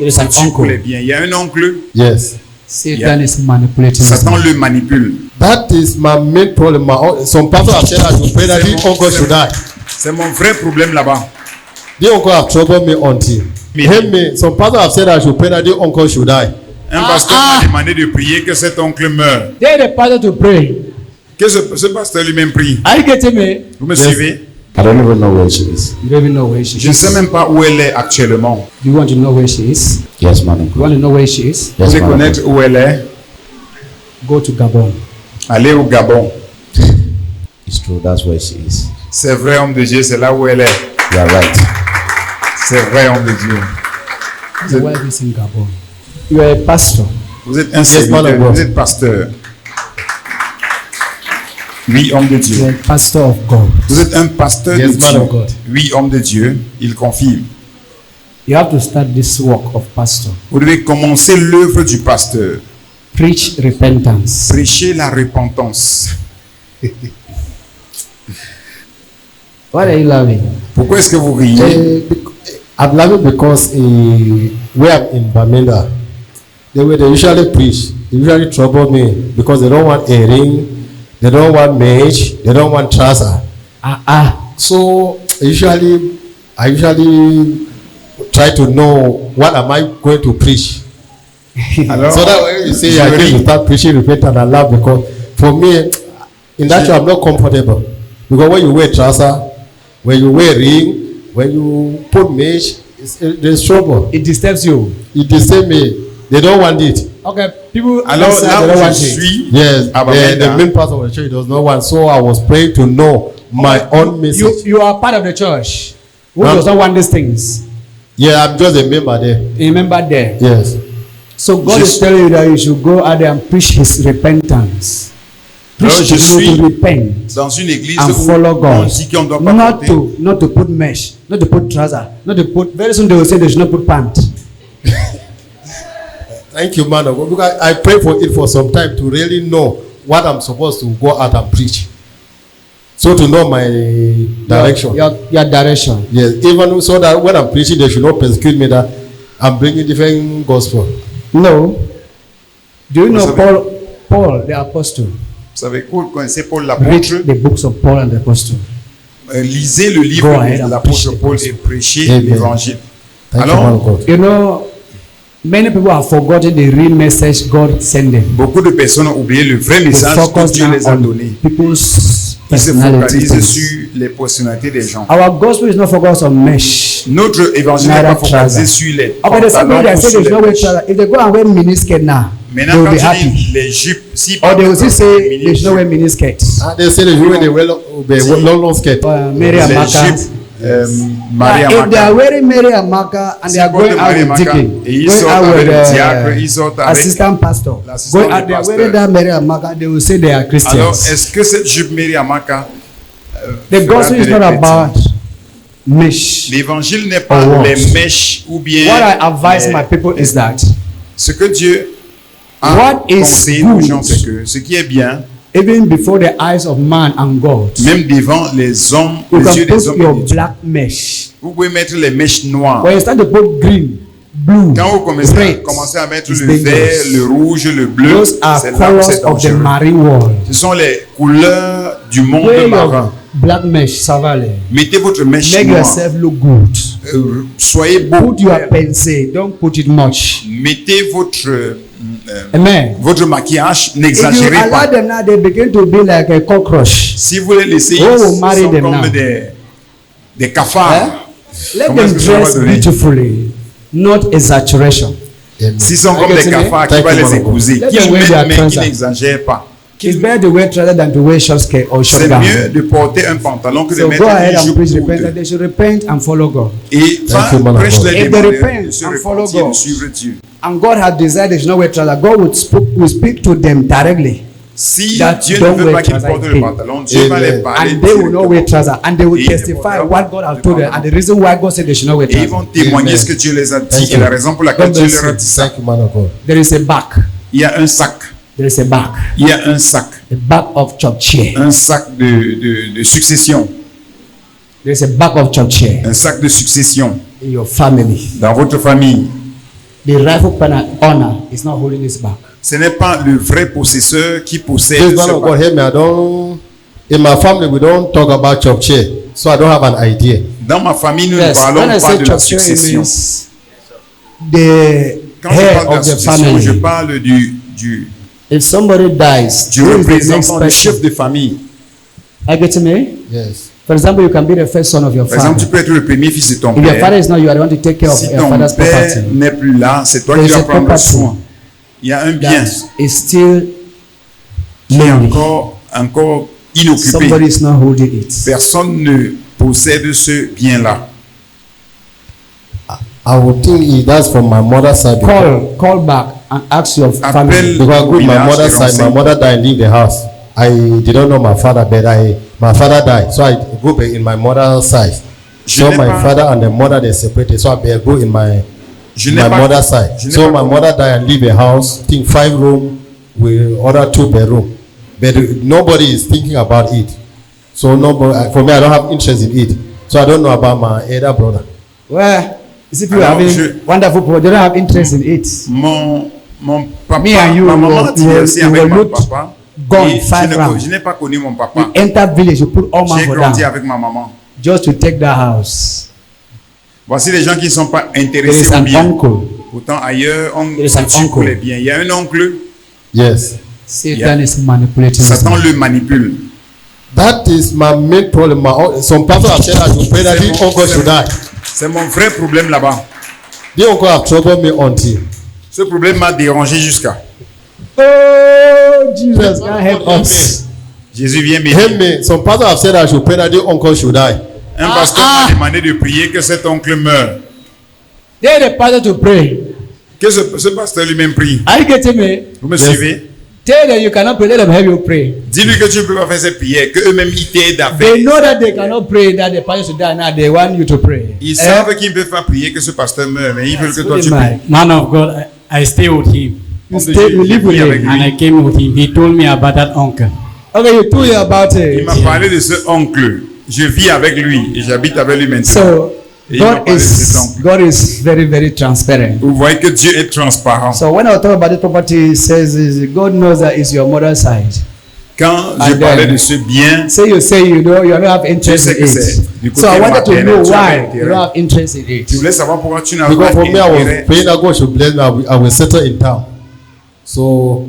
There is an pour uncle. les biens. Il y a un oncle, Yes. Satan is manipulating his Satan man. le manipule. That is my main problem. Some pastors have said I should pray that the uncle should die. C'est mon vrai problème là-bas. The uncle have troubled me until. Help me. Some pastors have said I should pray that the uncle should die. Un pasteur m'a demandé de prier que cet oncle meure. Tell the pastor to pray. Que ce pasteur lui-même prie. Are you getting me? Vous me Yes. suivez? I don't even know where she is. You don't even know where she Je ne is. sais même pas où elle est actuellement. Do you want to know where she is? Yes, man. You want to know where she is? Vous voulez connaître où elle est? Go to Gabon. Allez au Gabon. It's true. That's where she is. C'est vrai, homme de Dieu, c'est là où elle est. You are right. C'est vrai, homme de Dieu. The wife is in Gabon. You are a pastor. Vous êtes un man serviteur, of God. vous êtes pasteur. Oui, homme de You Dieu. are a pastor of God. Vous êtes un pasteur Yes, de man Dieu. of God. Oui, homme de Dieu. Il confirme. You have to start this work of pastor. Vous devez commencer l'œuvre du pasteur. Preach repentance. Prêcher la repentance. What are you laughing? Pourquoi est-ce que vous riez? I'm laughing because where I'm in Bamenda, they usually preach. They usually trouble me because they don't want a ring, they don't want mage, they don't want trouser. So I usually try to know what am I going to preach. Alors, So that when you say je I ris. can start preaching repentance and laugh because for me in that way I'm not comfortable because when you wear trouser, when you wear ring, when you put mage, there's trouble. It disturbs you. It disturbs me. They don't want it. Okay, people. Alors outside, là they don't où want je it. suis, Yes, Ah, the Bamenda. main pastor of the church does not want. So I was praying to know my own message. You are part of the church. Who Huh? does not want these things? Yeah, I'm just a member there. Remember there. Yes. So God Je is telling you that you should go out there and preach His repentance. Alors, Preach je to suis people to repent dans une église and où follow on God. dit qu'on ne doit pas Not porter. to put mesh, not to put trouser, not to put. Very soon they will say they should not put pant. Thank you, man of God. Because I pray for it for some time to really know what I'm supposed to go out and preach. So to know my direction. Your direction. Yes, even so that when I'm preaching, they should not persecute me that I'm bringing different gospel. No. Do you know savez- Paul, the apostle? Vous savez, vous connaissez Paul Read l'apôtre. the books of Paul and the apostle. Lisez le Go livre ahead de and l'apôtre preach Paul the et prêchez Amen. l'évangile. Thank you, man Alors, of God. You know, many people have forgotten the real message God sent them. beaucoup de personnes ont oublié le vrai They message que focus Dieu les a now on donné. people's Ils se personalities. focalisent sur les personnalités des gens. Our gospel is not focused on mesh. Notre évangile n'est Neither pas focalisé trouser. sur les Okay, the same way pantalons they ou say sur they should not wear les... trouser. If they go and wear miniskirt now, they Maintenant, will be quand tu happy. dis les jupes, si Or they will still say mini they should not wear jupe, miniskirts. They say they wear the long skirt. Mary les Amaka. jupes, Maria If they are Maka. wearing Mary Amaka and they are going out with Dicky, Et ils going sortent out avec with le diacre, ils sortent avec... assistant pastor, l'assistant going du out, they are pasteur. wearing that Mary Amaka, they will say they are Alors, Christians. est-ce que cette jupe Mary Amaka The fera gospel is des not chrétiens? about mesh. L'évangile n'est pas Or what? les mèches ou bien What I advise les- my people is that ce que Dieu a What is conseillé aux good? gens, c'est que ce qui est bien, even before the eyes of man and God, même devant les hommes, you les yeux can des put hommes, your et des dieux, black mesh. vous pouvez mettre les mèches noires. When you start to put green, blue, Quand vous red, commencez à mettre it's le dangerous. vert, le rouge, le bleu, Those are c'est là où colors c'est of the dangereux. marine world. Ce sont les couleurs du monde Wear marin. your black mesh, savale. Mettez votre mèche Make noire. yourself look good. Soyez beau. Put your pencil, don't put it much. Mettez Amen. votre maquillage, If you n'exagérez allow pas. them now, they begin to be like a cockroach. Si vous les laissez, Oh, ils marry sont them comme now. des cafards. Let Comment est-ce them que ça va dress donner? beautifully, not exaggeration. S'ils sont comme Est-ce des que tu cafards, qui Thank va you, les man of épouser, God. qui Let them wear mettent their mais qui trousers. n'exagèrent pas. It's better to wear trouser than to wear short skirt or short C'est gown. mieux de porter un pantalon que de So mettre go ahead une and jupe preach ou repentance. deux. They should repent and follow God. Et Thank you, man of prêche God. les If they demander repent de se and follow repentir, de God. suivre Dieu. And God has decided they should not wear trouser. God will speak to them directly. Si That Dieu ne don't veut wear pas qu'ils trouser portent le again. pantalon, Dieu va Amen. les parler And they will not wear directement. trouser. And they will Et testify ils what God has told them and the reason why God said they should not wear Et ils vont trouser. témoigner Amen. ce que Dieu les a Thank dit et you. la raison pour laquelle God Dieu bless leur a you. dit ça. Thank you, man of God. There is a back. Il y a un sac. There is a back. Il y a un sac. The back of church chair. Un sac de succession. There is a back of church chair Un sac de succession in your family. dans votre famille. The rightful owner is not holding his back. Ce n'est pas le vrai possesseur qui possède Please, man ce of God, bac. help me. I don't. In my family, we don't talk about chop chair, so I don't have an idea. Dans ma famille, nous Yes, ne parlons when I pas say de la church, it succession. means the Quand je head parle de la of the succession, je family. parle du If somebody dies, who is the next représentant, du chef person? de famille. Are you getting me? Yes. For example, you can be the first son of your Par exemple, tu father. peux être le premier fils de ton If your father père. is not, you are the one to take care of Si your ton father's père property. n'est plus là, c'est toi There qui is vas a prendre property soin. Il y a un bien That is still qui est lonely. encore inoccupé. Somebody is not holding it. Personne ne possède ce bien-là. I would think that's from my mother's side. Call back and ask your family. Because with my Village, mother's they don't side, my sing. mother died and leave the house. I didn't know my father, but my father died, so I grew up in my mother's side. Je So n'ai my pas- father and the mother they separated, so I grew in my Je n'ai pas- mother's side. je n'ai So pas my connu- mother died and leave a house, I think 5 room with other 2 bedroom, but nobody is thinking about it. So nobody, for me, I don't have interest in it. So I don't know about my elder brother. Well, you see people Alors, having je- wonderful people, they don't have interest in it. Mon papa, Me and you, ma maman you a divorcé will avec mon look papa. gone Et 5 rounds. je n'ai pas connu mon You papa. enter village, you put all man J'ai for grandi down avec ma maman. just to take that house. Voici les gens qui ne sont pas There intéressés is au an bien. uncle. Pourtant, ailleurs, on There is an cultive pour uncle. les biens. Il y a un oncle, Yes. Satan is manipulating. Satan us. le manipule. That is my main problem. Some pastors have said I should pray that the uncle should die. C'est mon vrai problème là-bas. The uncle have troubled me until. Ce problème m'a dérangé jusqu'à. Oh, Jesus, God help us. Jésus vient Help m'aider. me. Some pastors have said I should pray that the uncle should die. Un pasteur m'a demandé de prier que cet oncle meure. Tell the pastor to pray. Que ce pasteur lui-même prie. Are you getting me? Vous me Yes. suivez? Tell them you cannot pray. Let them help you pray. Dis-lui que tu ne peux pas faire cette prière, que eux-mêmes ils t'aident à faire. They know that they cannot pray, that the pastor should die. Now they want you to pray. Ils savent qu'ils ne peuvent pas prier que ce pasteur meure, mais ils veulent que toi tu Really, pries. man. Man of God, I stay with him, You stay, you live with Avec him. and I came with him. He told me about that uncle. Okay, you told me about Il it. m'a parlé de ce oncle. Je vis avec lui et j'habite avec lui maintenant. So Et il m'a God parlé de cet is oncle. God is very, very transparent. Vous voyez que Dieu est transparent. So when I talk about this property, it says God knows that it's your mother's side. Quand And je parlais then- de ce bien, Say you say you don't have interest sais in que c'est it. du côté So I wanted to maternel, know tu avais why intérêt. you don't have interest in it. tu voulais savoir pourquoi tu n'as Because pas for me, I was intérêt. praying that God should bless me. I will settle in town. So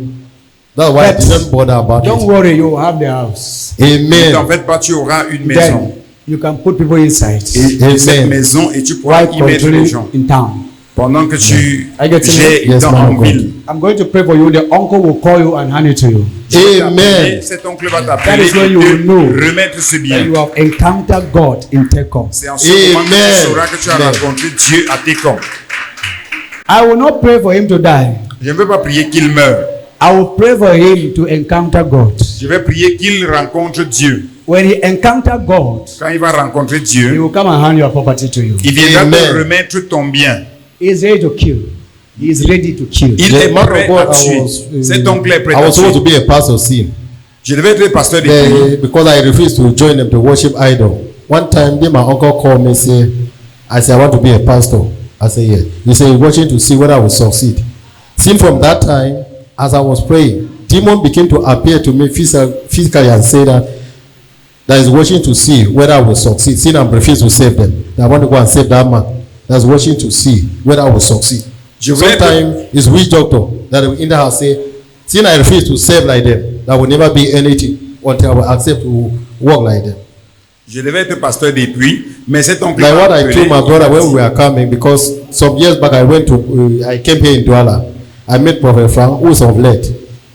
that's why I But didn't bother about Don't it. worry, you will have the house. Ne Amen. t'en fais pas, tu auras une maison. Then you can put people inside. Et cette Amen. maison, et tu pourras While y mettre les controlling gens. in town. Pendant que tu I get it. gères Yes, dans man en of God. ville. I'm going to pray for you. The uncle will call you and hand it to you. Amen. Cet oncle va That t'appeler is when et you will know te remettre ce That bien. you have encountered God in Tekom. C'est en ce moment que tu Amen. sauras que tu as Amen. rencontré Dieu à tes camps. I will not pray for him to die. Je ne veux pas prier qu'il meure. I will pray for him to encounter God. Je vais prier qu'il rencontre Dieu. When he encounter God, Quand il va rencontrer he Dieu, will come and hand your property to you. il viendra te Amen. remettre ton bien. He is ready to kill. He is ready to kill. Il The est man prêt of à God, tuer. Cet oncle est prêt I à was supposed to tuer. be a pastor soon. Je devais être pasteur de prière. Because I refused to join them to worship idol. One time, then my uncle called me and said, I said, I want to be a pastor. I said, yes. He said, he's watching to see whether I will succeed. Since from that time, as I was praying, demon began to appear to me physically and say that is watching to see whether I will succeed. Since I refused to save them, I want to go and save that man. That's watching to see whether I will succeed. Je voulais être- Sometimes it's witch doctor that will in the house say, since I refuse to save like them, there will never be anything until I will accept to walk like them. Je devais être pasteur depuis, mais cet oncle Like m'a what I appelé. told my brother when we were coming, because some years back I came here in Douala. I met Prophet Frank, who is of late.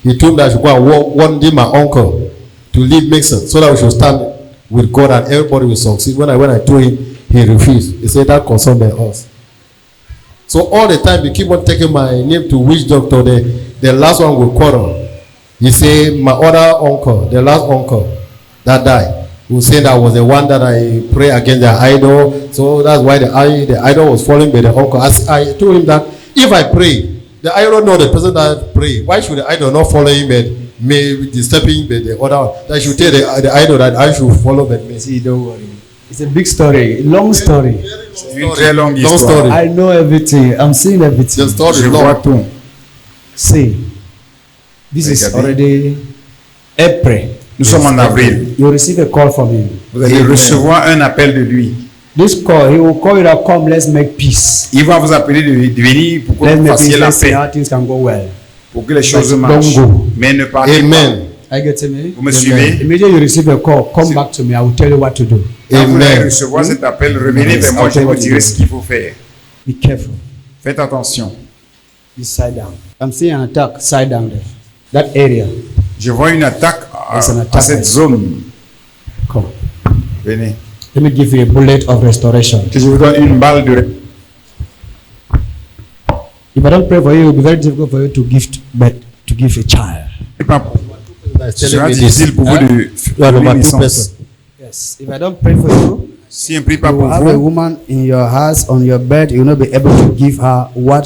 He told me that I should go and warn my uncle to leave Mixon so that we should stand with God and everybody will succeed. When I told him, he refused. He said that concerned us. So all the time they keep on taking my name to witch doctor. The last one will quarrel. He said my other uncle, the last uncle that died, who said that was the one that I pray against the idol. So that's why the idol was falling by the uncle. I told him that if I pray, the idol know the person that pray. Why should the idol not follow him and me disturbing the other one? I should tell the idol that I should follow but me. See, don't worry. It's a big story, long story. C'est une très longue Long histoire. story. I know everything. I'm seeing everything. The story Je is vois long. tout. See, this is Regardez. already April. Nous sommes en avril. You receive a call from him. Vous allez Amen. recevoir un appel de lui. This call, he will call you that come, let's make peace. Il va vous appeler de venir pour que Let's vous make fassiez peace. la Let's see paix, how things can go well. pour que les choses Don't marchent. go. Mais ne partez Amen. I get me? Vous me suivez? Immediately you receive a call, come back to me. I will tell you what to do. pas. Quand vous allez Amen. recevoir cet appel, revenez Yes, vers moi, I'll je tell vous you what dirai to ce do. qu'il faut faire. Be careful. Faites attention. Be side down. I'm seeing an attack side down there. That area. Je vois une attaque There's an à attack. cette zone. Come. Venez. Let me give you a bullet of restoration. Que je vous donne une balle de... If I don't pray for you, it will be very difficult for you to give a child. Ce sera difficile pour vous de You are donner number two naissance. person. Yes. If I don't pray for you, Si on ne prie pas you will pour have a vous, woman in your house on your bed. You will not be able to give her what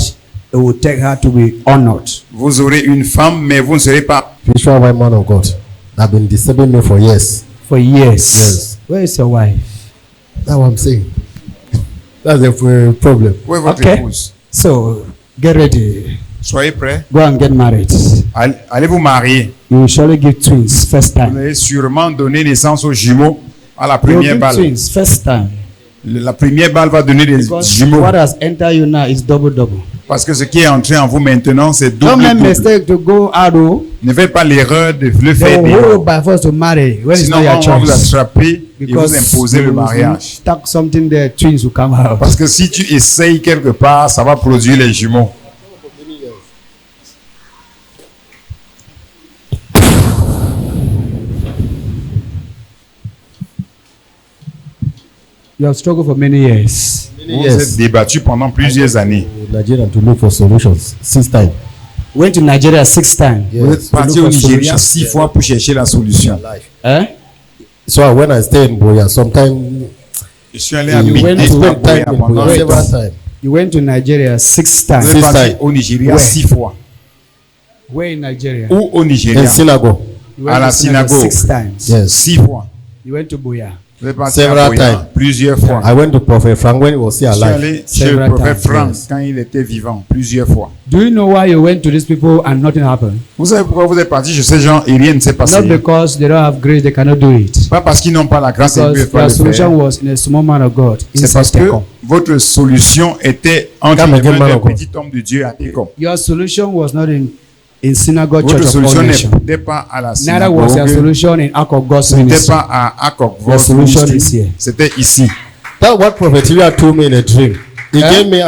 it will take her to be honored. vous aurez une femme, mais vous ne serez pas... Spiritual white man of God. I've been disturbing me for years. For years. Yes. Where is your wife? That's what I'm saying. That's the problem. Où est votre Okay. épouse? So get ready. Soyez prêts. Go and get married. Allez vous marier. You will surely give twins first Vous time. allez sûrement donner naissance aux jumeaux à la You will première give balle. twins first time. La première balle va donner des Because jumeaux. what has entered you now is double. Parce que ce qui est entré en vous maintenant, c'est Don't double. make double. mistake to go out. Ne faites pas l'erreur de le They faire will hold dehors. by force to marry when it's Sinon, not your on va vous choice. attraper et vous Because imposer you le will mariage. stuck something there, twins will come out. Parce que si tu essayes quelque part, ça va produire les jumeaux. You have struggled for many years. Vous vous êtes débattu pendant plusieurs années. Nigerian to look for solutions. 6 times. Went to Nigeria 6 times. Yes. Vous êtes parti look au for Nigeria solution. 6 fois pour chercher la solution. Eh? So when I stay in Boya, sometimes Je suis allé You habiter went à to spend time Boya in pendant Boya un several temps. times. You went to Nigeria 6 Vous times. êtes Six parti times. au Nigeria Ouais. 6 fois. Where in Nigeria? Ou au In Nigeria synagogue. You à la to synagogue synagogue. 6 times. Yes. 6 fois. You went to Boya. Vous êtes parti Several à Boya times. plusieurs fois. I went to Prophet Frank when he was still Je suis alive. allé chez le Several prophète times, Franck yes. quand il était vivant plusieurs fois. Do you know why you went to these people and nothing happened? Vous savez pourquoi vous êtes parti chez ces gens et rien ne s'est passé? Not because they don't have grace, they cannot do it. Pas parce qu'ils n'ont pas la grâce et ils ne Because peuvent pas their le solution faire. was in a small man of God. C'est inside parce que Tekom. votre solution était entre Come les again, mains man d'un of God. petit homme de Dieu à Tekom. Your solution was not in synagogue Votre church of all solution nations. n'était pas à la Neither was your synagogue. solution in Ark of God's Ce n'était ministry. pas à Akok. Your solution is here. C'était ici. That's what Prophet Ilya told me in a dream. He Eh? gave me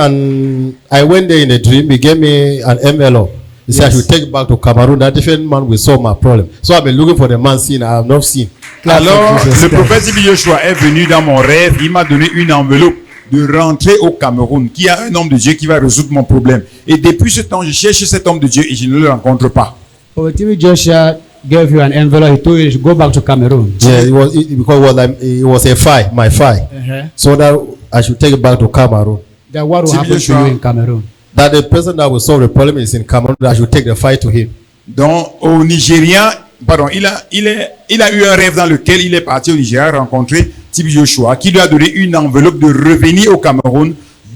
I went there in a dream. He gave me an envelope. He said I should take it back to Cameroon. That different man will solve my problem. So I've been looking for the man seen. I have not seen. Alors, Jesus le Christ. prophète Ibi Joshua est venu dans mon rêve. Il m'a donné une enveloppe de rentrer au Cameroun, qui a un homme de Dieu qui va résoudre mon problème. Et depuis ce temps, je cherche cet homme de Dieu et je ne le rencontre pas. Prophet Joshua gave you an envelope. He told you to go back to Cameroon. Yeah, it was a file, my file. So that I should take it back to Cameroon. Then what will Tibi happen to Joshua. you in Cameroon? That the person that will solve the problem is in Cameroon. That I should take the file to him. Donc, au Nigeria, pardon, il a eu un rêve dans lequel il est parti au Nigeria rencontrer Tibi Joshua, qui lui a donné une enveloppe de revenir au Cameroun,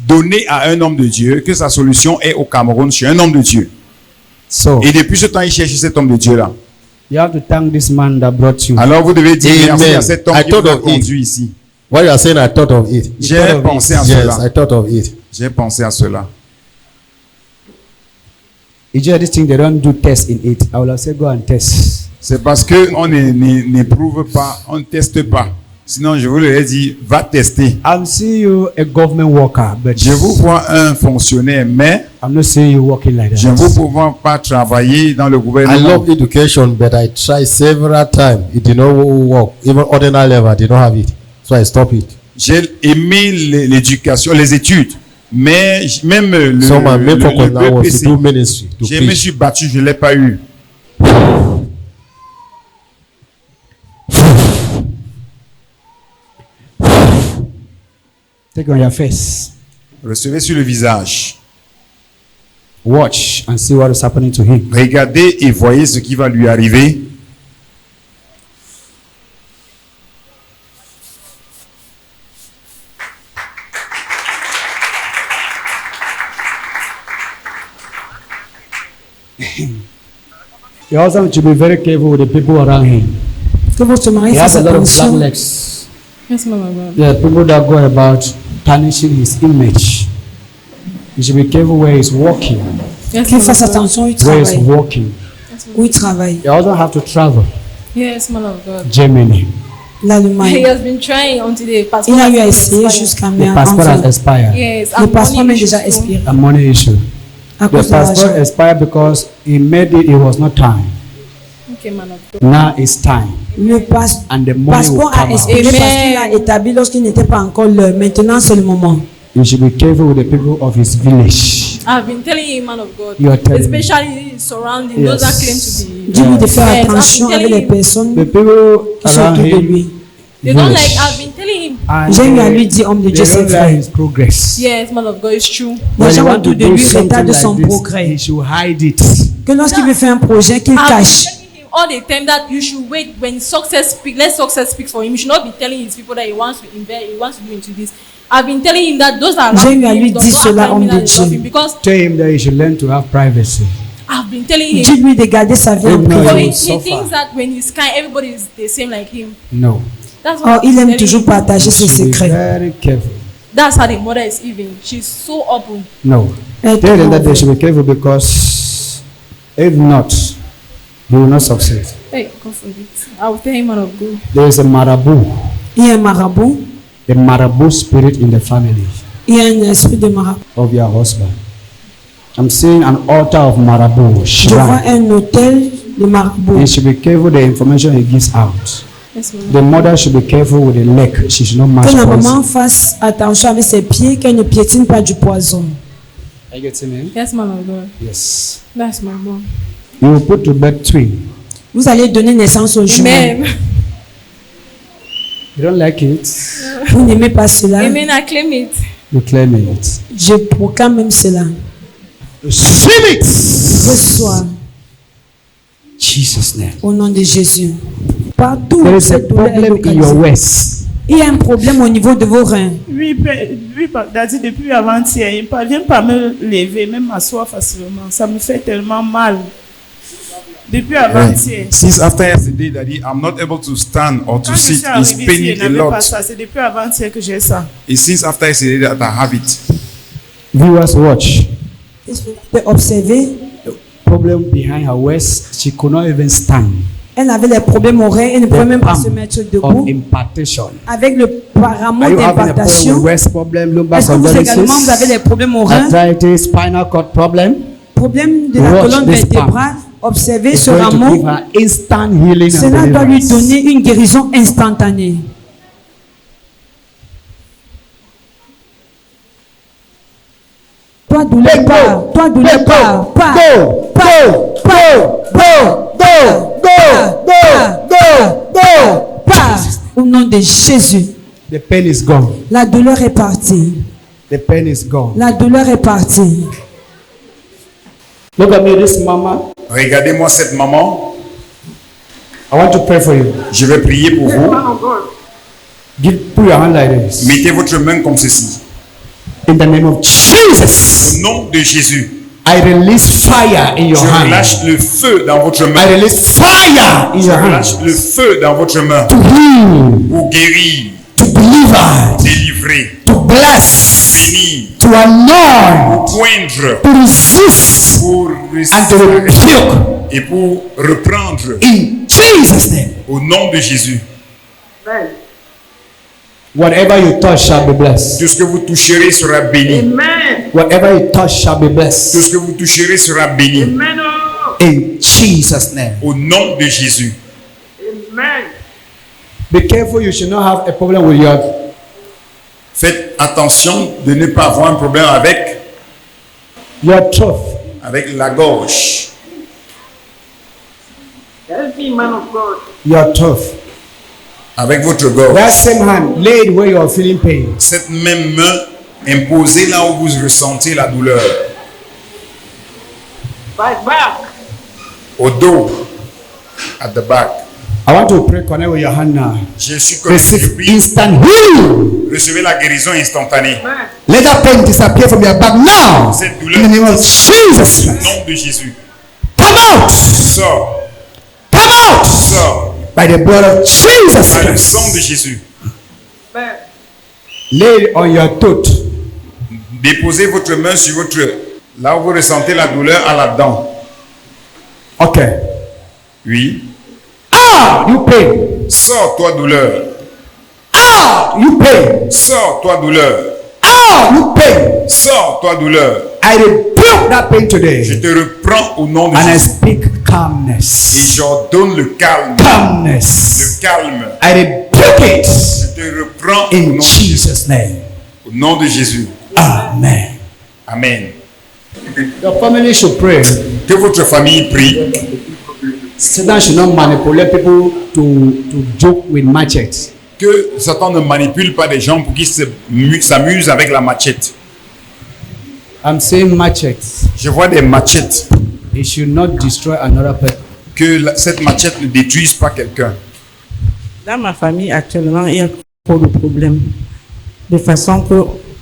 donnée à un homme de Dieu, que sa solution est au Cameroun chez un homme de Dieu. So Et depuis ce temps, il cherche cet homme de Dieu-là. you have to thank this man that brought you. Alors, vous devez dire Amen. merci à cet homme I qui vous thought a of it. conduit ici. What you are saying, I thought of it. J'ai thought of pensé it. à Yes, cela. I thought of it. J'ai pensé à cela. It's just this thing they don't do test in it. I will have said go and test. C'est parce que on n'éprouve pas, on ne teste pas. Sinon, je vous l'aurais dit, va tester. I'm seeing you a government worker, but Je vous vois un fonctionnaire, mais I'm not seeing you working like je ne that. vous vois pas travailler dans le I gouvernement. love education, but I tried several times. It did not work. Even ordinary level, I did not have it. So I stopped it. J'ai aimé l'éducation, les études, mais même le, So my main le focus now was BPC, to do ministry, to je me preach. suis battu, je ne l'ai pas eu. Take on your face. Recevez sur le visage. Watch and see what is happening to him. Regardez et voyez ce qui va lui arriver. Your husband should be very careful with the people around him. Que votre mari He has fasse a lot of black attention. legs. Yes, man of God. There are people that go about tarnishing his image. You should be careful where he's walking. Yes, Qu'il man fasse of God. attention où il Where he's travaille. walking. Où il travaille. Your husband have to travel. Yes, man of God. Germany. He L'Allemagne. has been trying until the passport. Il a eu à has essayer expired. jusqu'à The mai. passport has Enfin, expired. Yes, le and passeport money m'est issues déjà too. expiré A money issue. à The cause de passport l'argent. expired because he made it was not time. Okay, man of God. Now it's time. Le And the money will passeport a come out. expiré parce Amen. qu'il a établi lorsqu'il n'était pas encore l'heure. Maintenant, c'est le moment. You should be careful with the people of his village. I've been telling him, man of God, You are telling me. especially surrounding Yes. those that claim to be. Dis-lui de faire Yes, attention I'm avec les telling him. personnes The people qui sont around autour de him, lui. They don't village. like. I've been telling him. And J'ai eu à they- lui dire, homme de they Dieu, c'est don't like vrai. his progress. Yes, man of God, it's true. Les When he gens want autour to de do lui something retardent like son this, progrès. he should hide it. Que lorsqu'il veut faire un projet, qu'il I've cache. been telling him all the time that you should wait when success speak. Let success speak for him. You should not be telling his people that he wants to invest, he wants to do into this. I've been telling him that those are J'ai eu à around lui him, does dire not cela, affect homme me de that they love Dieu. him, because Tell him that he should learn to have privacy. I've been telling him. Dis-lui de garder sa vie en Even though So privé. he he will suffer. thinks that when he's kind, everybody is the same like him. No. That's Oh, what il I'm aime telling toujours him. partager You ses should be secrets. very careful. That's how the mother is even. She's so open. No. Être Tell them that they mauvais. should be careful because if not, they will not succeed. Hey, God forbid. I will tell him, man of God. There is a marabout, Il y a un marabout. a marabout spirit in the family Il y a un esprit de marabout. of your husband. I'm seeing an altar of marabout, Je vois shrine. un hôtel de marabout. He should be careful the information he gives out. Yes, man. The mother should be careful with the leg. She should not match Que la maman poison. fasse attention avec ses pieds, qu'elle ne piétine pas du poison. Are you getting me? Yes, man of God. Yes. That's my mom. You will put to bed twin. Vous allez donner naissance aux jumeaux. Amen. You don't like it? Vous n'aimez pas cela. Amen. I claim it. You claim it. Je proclame même cela. Receive it. Reçois Jesus' name. au nom de Jésus. Partout There où is a cette douleur est problem in your localisée. waist. Il y a un problème au niveau de vos reins. Oui, c'est-à-dire depuis avant-hier, il ne parvient pas à me lever, même m'asseoir facilement. Ça me fait tellement mal. Depuis avant-hier. Since after yesterday, Daddy, I'm not able to stand or to Quand je sit. suis It's arrivée ici, paining je a n'avais pas lot. ça. C'est depuis avant-hier que j'ai ça. It's since after yesterday that I have it. Viewers, watch. De observer, Problem behind her waist. She could not even stand. elle avait des problèmes aux reins, elle ne pouvait même pas palm se mettre Of debout. impartation. Avec le paramètre Are you having a problem with d'implantation, waist problem, lumbar est-ce que vous également vous avez des condolences, problèmes aux reins, arthritis, spinal cord problem? problème de la Watch colonne this vertébrale? Observez It's ce going to give rameau. her instant healing and Cela doit lui deliverance. donner une guérison instantanée. Toi douleur pas, toi douleur pas, pas, pas. Au nom de Jésus, The pain is gone. la douleur est partie. The pain is gone. La douleur est partie. Look at me, this mama. Regardez-moi cette maman. I want to pray for you. Je vais prier pour vous. Put your hand like this. Mettez votre main comme ceci. In the name of Jesus, Au nom de Jésus, I release fire in your je hand. relâche le feu dans votre main. I release fire in Je your relâche hand. le feu dans votre main To heal, pour guérir, to deliver, délivrer, to bless, bénir, to anoint, poindre, to resist, pour and to rebuke. et pour reprendre In Jesus' name. au nom de Jésus. Whatever you touch shall be blessed. Tout ce que vous toucherez sera béni. Whatever you touch shall be Tout blessed. ce que vous toucherez sera béni. In Jesus' name. Au nom de Jésus. Be careful, you should not have a problem with your Faites attention de ne pas avoir un problème avec throat. la gorge. Your throat. Avec votre gorge. That same hand, lay it where you are feeling pain. Cette même main, imposez là où vous ressentez la douleur. Au dos. At the back. I want to pray, connect with your hand now. Je suis connecté. Receive Oui. instant healing. Recevez la guérison instantanée. Let that pain disappear from your back now. Cette In douleur the name of Jesus au Christ. nom de Jésus. Come out! Sors. Come out! Sors. By the blood of Jesus Par le Christ. sang de Jésus. Lay it on your tooth. Déposez votre main sur votre... Là où vous ressentez la douleur à la dent. Okay. Oui. Ah, you pain. Sors, toi, douleur. Ah, you pain. Sors, toi, douleur. Ah, you pain. Sors, toi, douleur. I rebuke that pain Je today. te reprends au nom de And I Jésus. speak Et calmness. j'ordonne le calme. Calmness. Le calme. I rebuke it Je te reprends au nom in de Jésus. Jesus' name. Au nom de Jésus. Amen. Amen. Your family should pray. Que votre famille prie. Satan should not manipulate people to joke with machetes. Que Satan ne manipule pas des gens pour qu'ils s'amusent avec la machette. I'm saying machetes. Je vois des machettes. It should not destroy another person. Que cette machette ne détruise pas quelqu'un. Dans ma famille, actuellement, il y a trop de problèmes. De façon que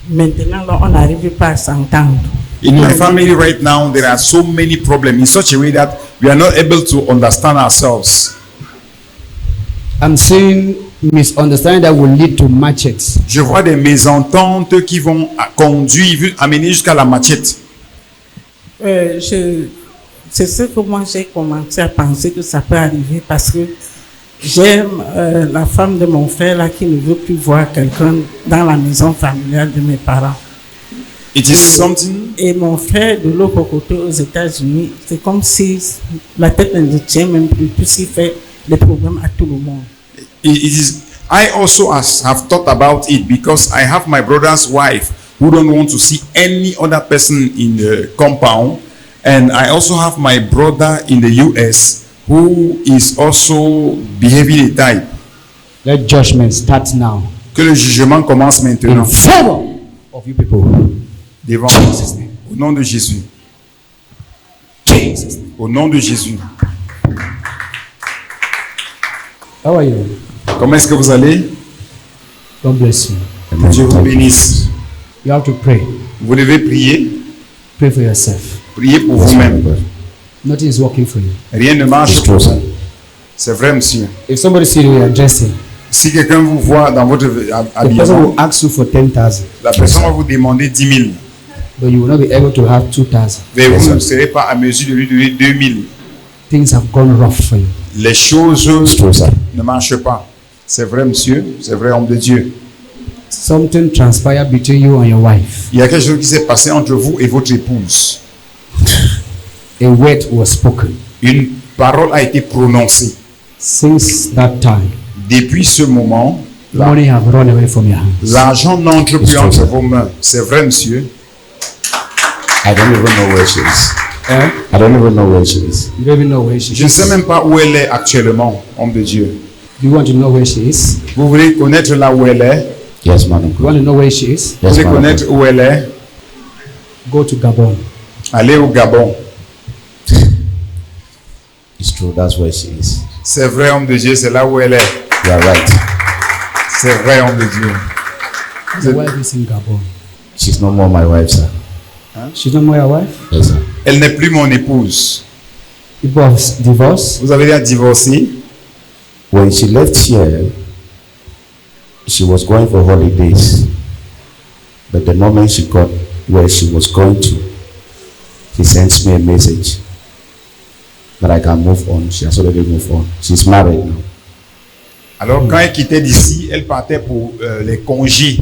maintenant, là, on n'arrive pas à s'entendre. In my family right now, there are so many problems in such a way that we are not able to understand ourselves. I'm saying misunderstanding that will lead to machetes. Je vois des mésententes qui vont conduire, amener jusqu'à la machette. C'est ce que moi j'ai commencé à penser que ça peut arriver parce que j'aime la femme de mon frère là qui ne veut plus voir quelqu'un dans la maison familiale de mes parents. It is something. Et mon frère de l'autre côté aux États-Unis, c'est comme si la tête ne tient même plus, puisqu'il fait des problèmes à tout le monde. It is. I also have thought about it because I have my brother's wife who don't want to see any other person in the compound, and I also have my brother in the US who is also behaving a type. Let judgment start now. Que le jugement commence In maintenant. favor of you people. Devant Jesus' name. au nom de Jésus. Jesus' name. Au nom de Jésus. How are you? Comment est-ce que vous allez? God bless you. Que Dieu vous bénisse. You have to pray. Vous devez prier. Pray for yourself. Priez pour vous-même. Nothing is working for you. Rien ne marche pour vous. C'est vrai, monsieur. If somebody sees you, you are dressing. Si quelqu'un vous voit dans votre The person habillement, will ask you for 10,000, la personne va vous demander 10 000. but you will not be able to have 2,000. Mais vous ne serez pas à mesure de lui donner 2 000. Things have gone rough for you. Les choses ne marchent pas. C'est vrai, monsieur. C'est vrai, homme de Dieu. Something transpired between you and your wife. Il y a quelque chose qui s'est passé entre vous et votre épouse. A word was spoken. Une parole a été prononcée. Since that time, Depuis ce moment, money have run away from your hands. l'argent n'entre plus entre vos mains. C'est vrai, monsieur. I don't even know where she is. Eh? I don't even know where she is. You don't even know where she Je ne sais is. même pas où elle est actuellement, homme de Dieu. You want to know where she is? Vous voulez connaître là où elle est? Yes, man of You God. want to know where she is? Vous Yes, voulez man of connaître God. où elle est? Go to Gabon. Allez au Gabon. It's true. That's where she is. C'est vrai, homme de Dieu, c'est là où elle est. You are right. C'est vrai, homme de Dieu. The wife is in Gabon. She's no more my wife, sir. She's not more your wife? Yes, sir. Elle n'est plus mon épouse. You both divorced? Vous avez déjà divorcé? When she left here, she was going for holidays. But the moment she got where she was going to, she sends me a message that I can move on. She has already moved on. She's married now. Alors, quand elle quittait d'ici, elle partait pour les congés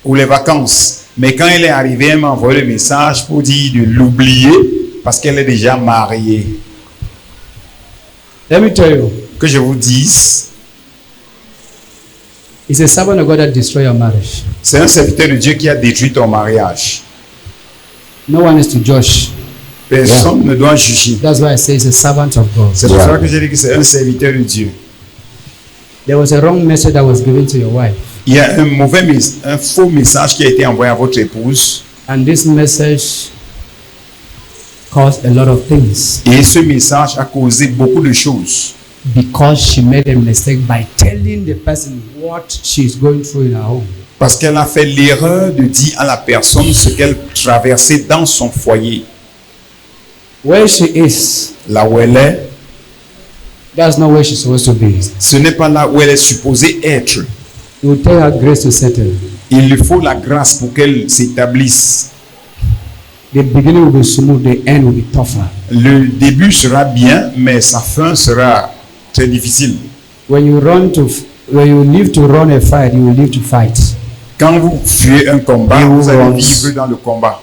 ou les vacances. Mais quand elle est arrivée, elle m'a envoyé le message pour dire de l'oublier parce qu'elle est déjà mariée. Let me tell you, Que je vous dise, it's a servant of God that destroy your marriage. c'est un serviteur de Dieu qui a détruit ton mariage. No one is to judge. Personne ne doit juger. That's why I say it's a servant of God. C'est pour ça que j'ai dit que c'est un serviteur de Dieu. There was a wrong message that was given to your wife. Il y a un faux message qui a été envoyé à votre épouse. And this message caused a lot of things Et ce message a causé beaucoup de choses. because she made a mistake by telling the person what she's going through in her home. Parce qu'elle a fait l'erreur de dire à la personne ce qu'elle traversait dans son foyer. Where she is, là où elle est, that's not where she's supposed to be. ce n'est pas là où elle est supposée être. You will tell her grace to settle. Il lui faut la grâce pour qu'elle s'établisse. The beginning will be smooth, the end will be tougher. Le début sera bien, mais sa fin sera très difficile. When you live to run a fight, you will live to fight. Quand vous fuyez un combat, You vous allez runs. vivre dans le combat.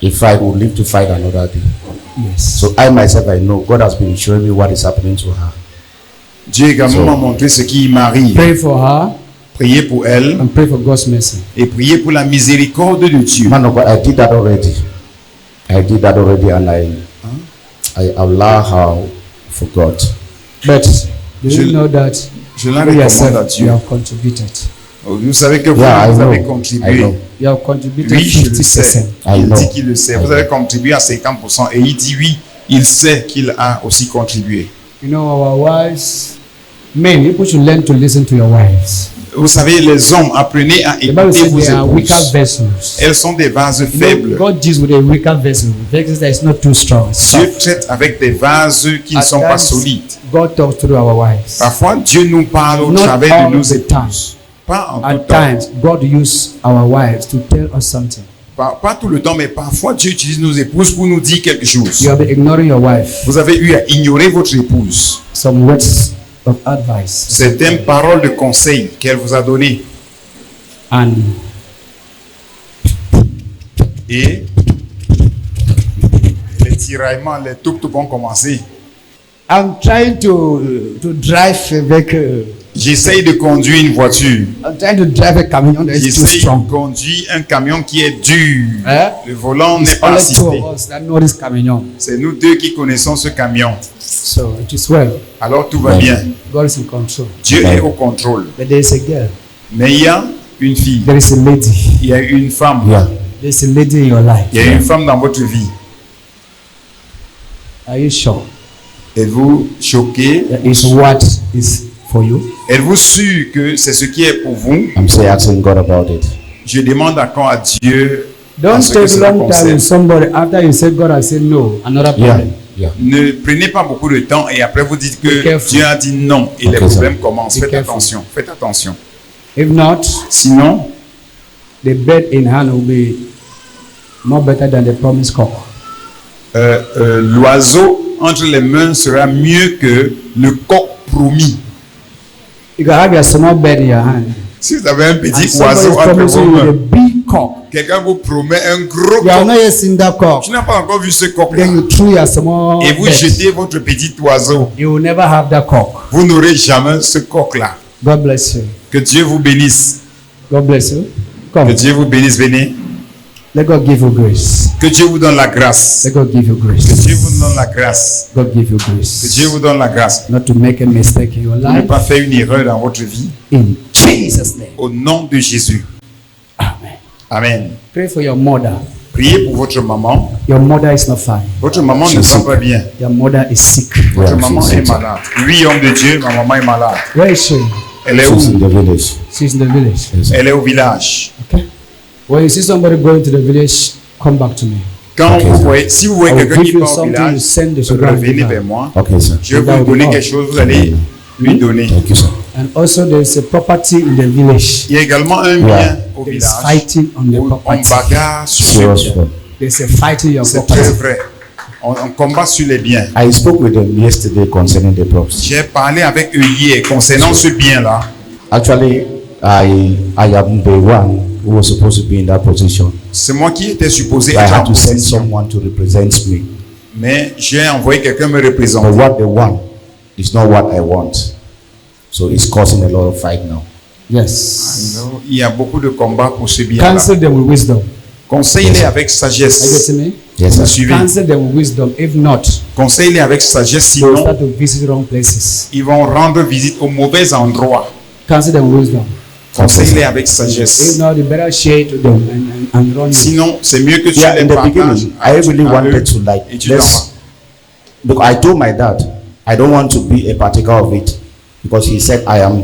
If I would live to fight another day. Yes. So I myself, I know God has been showing me what is happening to her. Dieu également m'a montré ce qui m'arrive. Pray for her Priez pour elle and pray for God's mercy. et priez pour la miséricorde de Dieu. Man of God, I did that already. And I allow her for God. But do Je- you know that Je la you recommande à yourself, you Dieu. have contributed. Vous savez que vous, Yeah, I vous avez know. I contribué. know. You have contributed Oui, je le sais. 50%. I Il know. dit qu'il le sait. Vous avez contribué à 50% et il dit oui, il sait qu'il a aussi contribué. You know, our wives, men, people should learn to listen to your wives. Vous savez, les hommes, apprenez à The Bible écouter says vos they are weaker épouses. vessels. Elles sont des vases You know, faibles. God deals with a weaker vessel, vessels that is not too strong. Dieu Soft. traite avec des vases qui ne At sont pas times, solides. God talks through our wives. Parfois, Dieu nous parle au Not travers all de nos the time. épouses. Pas en tout At temps. times, God uses our wives to tell us something. Pas tout le temps, mais parfois Dieu utilise nos épouses pour nous dire quelque chose. You have been ignoring your wife. Vous avez eu à ignorer votre épouse. Some words of advice. Certaines paroles de conseil qu'elle vous a données. And Et les tiraillements, les tout vont commencer. I'm trying to drive a vehicle. J'essaye de conduire une voiture. I'm trying to drive a camion that is too J'essaye de strong. conduire un camion qui est dur. Eh? Le volant n'est It's pas only assisté. two of us that know this camion. C'est nous deux qui connaissons ce camion. So it is well. Alors tout va Ouais. bien. God is in control. Dieu Ouais. est au contrôle. But there is a girl. Mais il y a une fille. There is a lady. Il y a une femme. Yeah. There is a lady in your life. Il y a une femme dans votre vie. Are you sure Êtes-vous choqué? that is what is for you? Êtes-vous sûr que c'est ce qui est pour vous? I'm still asking God about it. Je demande encore à Dieu à Don't ce que take cela long time concerne. with somebody after you said God has said no. Another Yeah. problem. Yeah. Ne prenez pas beaucoup de temps et après vous dites Be que careful. Dieu a dit non et les Ok, ça. problèmes commencent. Be Faites careful. attention, faites attention. If not, Sinon, the bird in hand will be more better than the promised cock. l'oiseau entre les mains sera mieux que le coq promis. You can have your small bird in your hand. Si vous avez un And petit somebody is oiseau entre promising vos you a mains, big cock. quelqu'un vous promet un gros You have coq. not yet seen that cock. Tu n'as pas encore vu ce coq-là. Then you threw your small Et vous bird. jetez votre petit oiseau. You will never have that cock. Vous n'aurez jamais ce coq-là. God bless you. Que Dieu vous bénisse. God bless you. Que Come. Dieu vous bénisse, venez. Let God give you grace. Que Dieu vous donne la grâce. Let God give you Que Dieu vous grace. donne la grâce. God give you Que grace. Dieu vous donne la grâce. Not to make a mistake in your Pour ne life. pas faire une erreur dans votre vie. In Jesus' name. Au nom de Jésus. Amen. Amen. Pray for your mother. Priez pour votre maman. Your mother is not fine. Votre maman ne va pas bien. Your mother is sick. Votre Yeah, maman she's est sick. malade. Oui, homme de Dieu, ma maman est malade. Where is she? Elle est She's in où? the village. She's in the village. Yes. Elle est au village. Okay. When you see somebody going to the village, come back to me. Quand Ok. vous voyez, si vous voyez I will quelqu'un give qui you va au something, village, you send the sugar and revenez give vers her. moi. Okay, sir. Je vais vous donner quelque chose, vous allez lui donner. Thank you, sir. And also there is a property in the village. Il y a également un bien au There is village fighting on the où on property. bagarre sur Serious les biens. one. There is a fighting your C'est très property. vrai. On combat sur les biens. I spoke with them yesterday concerning the property. J'ai parlé avec eux hier concernant ce bien-là. Actually, I am the one who was supposed to be in that position. C'est moi qui étais supposé So I être en had to send possession. someone to represent me. Mais j'ai envoyé quelqu'un me But représenter. what they want is not what I want. So it's causing a lot of fight now. Yes. Alors, il y a beaucoup de combats pour ce bien-là. Cancel them with wisdom. Conseille-les avec Are you sagesse. getting me? Yes, Vous sir. suivez? Cancel them with wisdom. If not, Conseille-les avec sagesse, they will sinon start to visit wrong places. ils vont rendre visite au mauvais endroit. Cancel them with wisdom. Conseille-les avec If sagesse. not, you better share it to them and run them. Sinon, c'est mieux que tu Yeah, les in the partages. beginning, I really à eux wanted to like et tu t'en vas. let's because I told my dad I don't want to be a partaker of it because he said I am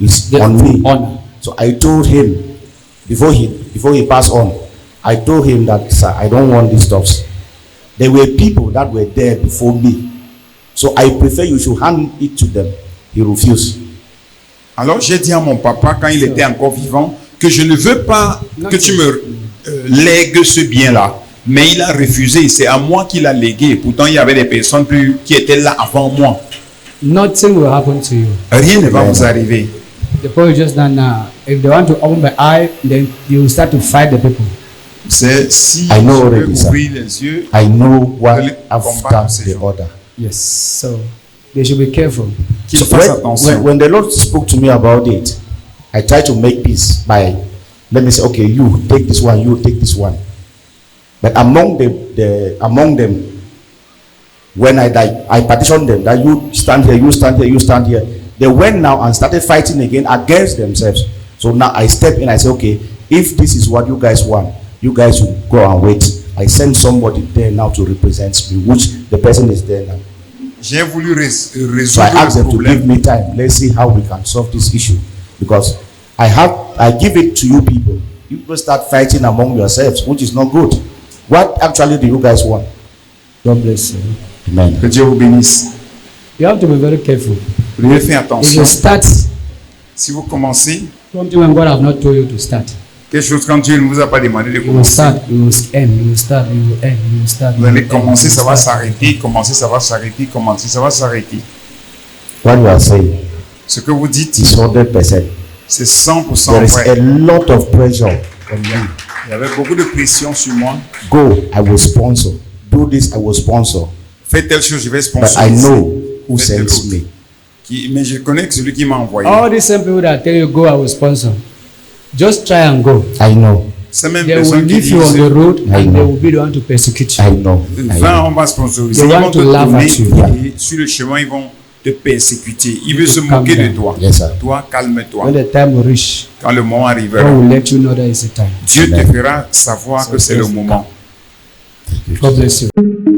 is The on me. honor. So I told him before he passed on, I told him that sir, I don't want these stuffs. There were people that were there before me. So I prefer you should hand it to them. He refused. Alors j'ai dit à mon papa quand il était encore vivant que je ne veux pas que tu me lègues ce bien-là. Mais il a refusé. C'est à moi qu'il a légué. Pourtant il y avait des personnes qui étaient là avant moi. Nothing will happen to you. Rien ne va vous arriver. The point is just that now, if they want to open my eye, then you will start to fight the people. C'est si I know je peux already, sir. ouvrir les yeux. I know one Allez, after combattre ces the gens. other. Yes. So they should be careful. Qu'ils So fassent when, attention. when the Lord spoke to me about it, I tried to make peace by, let me say, okay, you take this one, you take this one. But among them, when I died, I petitioned them that you stand here, you stand here, you stand here. They went now and started fighting again against themselves. So now I step in, I say, okay, if this is what you guys want, you guys will go and wait. I send somebody there now to represent me, which the person is there now. J'ai voulu So I résoudre asked le them to give problème. me time. Let's see how we can solve this issue. Because I give it to you people. You people start fighting among yourselves, which is not good. What actually do you guys want? God bless you. Amen. Que Dieu vous bénisse. You have to be very careful. Vous devez faire If attention. you start Si vous commencez something when God have not told you to start, quelque chose quand Dieu ne vous a pas demandé de you will commencer, start, you will end, you will start, you will end, you will start. vous allez commencer, ça va s'arrêter, commencer, ça va s'arrêter, commencer, ça va s'arrêter. What you are saying Ce que vous dites, is 100%. c'est 100% There is vrai. a lot of pressure on you. Il y avait beaucoup de pression sur moi. Go, I will sponsor. Do this, I will sponsor. Faites telle chose, je vais But sponsoriser. I know who Faites telle sends autre. me. Mais je connais que celui qui m'a envoyé. All these same people that tell you go, I will sponsor. Just try and go. I know. Ces mêmes They will personnes qui leave you on disent the road I and know. they will be the one to persecute you. I know. I va, know. on va sponsoriser. They Ils want vont te to laugh donner at you. et sur le chemin, ils vont te persécuter. Ils You veulent se calm moquer de down. toi. Yes, sir. Toi, calme-toi. When the time will reach, Quand le moment God arrivera, will let you know that is the time. Dieu te Amen. fera savoir que c'est le moment. God bless you.